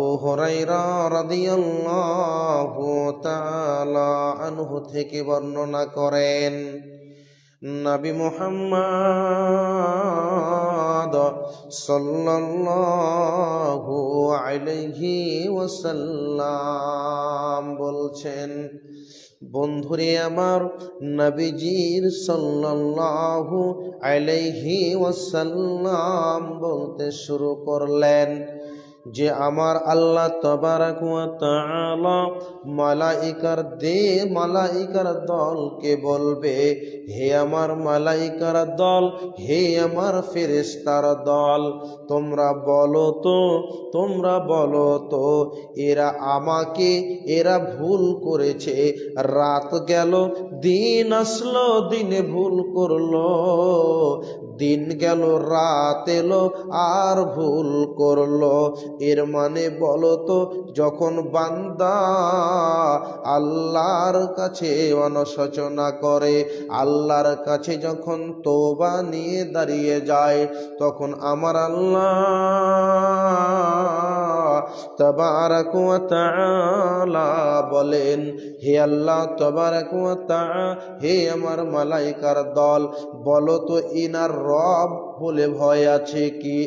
আবু হুরায়রা রাদিয়াল্লাহু তাআলা আনহু থেকে বর্ণনা করেন, নবী মুহাম্মদ সাল্লাল্লাহু আলাইহি ওয়াসাল্লাম বলছেন, বন্ধুরে আমার, নবীজির সাল্লাল্লাহু আলাইহি ওয়াসাল্লাম বলতে শুরু করলেন যে আমার আল্লাহ তাবারক ওয়া তাআলা মালাইকার দলকে বলবে, হে আমার মালাইকার দল, হে আমার ফেরেশতার দল, তোমরা বলো তো এরা ভুল করেছে। রাত গেল, দিন আসলো, দিনে ভুল করলো, দিন গেল, রাত এলো, আর ভুল করলো। এর মানে বলো তো, যখন বান্দা আল্লাহর কাছে অনুশোচনা করে, আল্লাহর কাছে যখন তওবা নিয়ে দাঁড়িয়ে যায়, তখন আমার আল্লাহ তাবারক ওয়া তাআলা বলেন, হে আল্লাহ তাবারক ওয়া তাআলা, হে আমার মালাইকার দল, বলো তো ইনার রব বলে ভয় আছে কি,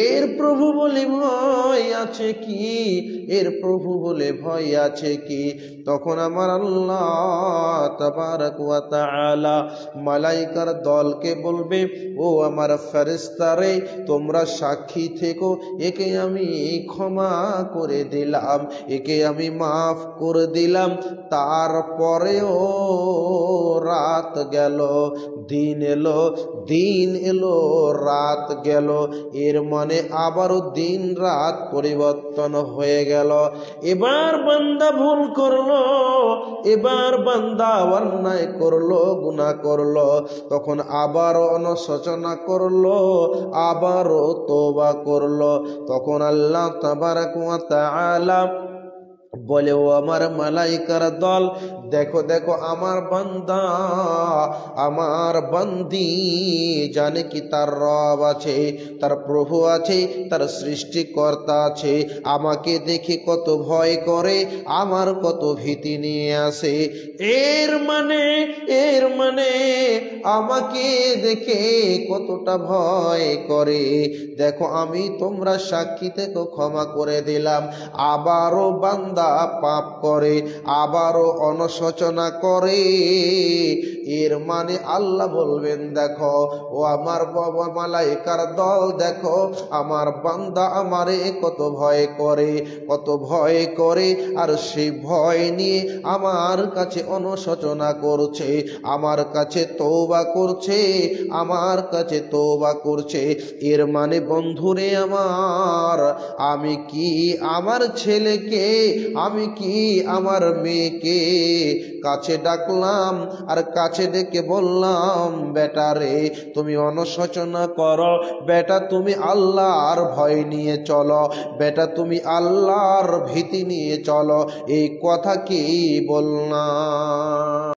এর প্রভু বলে ভয় আছে কি, এর প্রভু বলে ভয় আছে কি? তখন আমার আল্লাহ তাবারক ওয়া তাআলা মালাইকার দলকে বলবে, ও আমার ফেরেশতারে, তোমরা সাক্ষী থেকো, একে আমি ক্ষমা করে দিলাম, একে আমি মাফ করে দিলাম। তারপরেও রাত গেল, দিন এলো, রাত গেল, এর মানে আবারও দিন রাত পরিবর্তন হয়ে গেল। এবার বান্দা ভুল করলো, এবার বান্দা অন্যায় করলো, গুনাহ করলো, তখন আবারও অনুশোচনা করলো, আবারও তওবা করলো। তখন আল্লাহ তাবারক ওয়া তাআলা বলে, ও আমার মালাইকার দল, দেখো দেখো, আমার বান্দা, আমার বান্দি জানে কি তার রব আছে, তার প্রভু আছে, তার সৃষ্টিকর্তা আছে, আমাকে দেখে কত ভয় করে, আমার কত ভীতি নিয়ে আসে। এর মানে আমাকে দেখে কতটা ভয় করে, দেখো আমি তোমরা সাক্ষী থেকে ক্ষমা করে দিলাম। আবারও বান্দা পাপ করে, আবারও অনুশোচনা করে, এর মানে আল্লাহ বলবেন, দেখো ও আমার বাবা মালাইকার দল, দেখো আমার বান্দা আমারে কত ভয় করে, কত ভয় করে, আর সেই ভয় নিয়ে আমার কাছে অনুশোচনা করছে, আমার কাছে তওবা করছে, আমার কাছে তওবা করছে। এর মানে বন্ধুরে আমার, আমি কি আমার ছেলেকে, আমি কি আমার মেয়েকে কাছে ডাকলাম, আর কাছে ডেকে বললাম, বেটা রে তুমি অনুশোচনা করো, বেটা তুমি আল্লাহর ভয় নিয়ে চলো, বেটা তুমি আল্লাহর ভীতি নিয়ে চলো, এই কথা কি বললাম?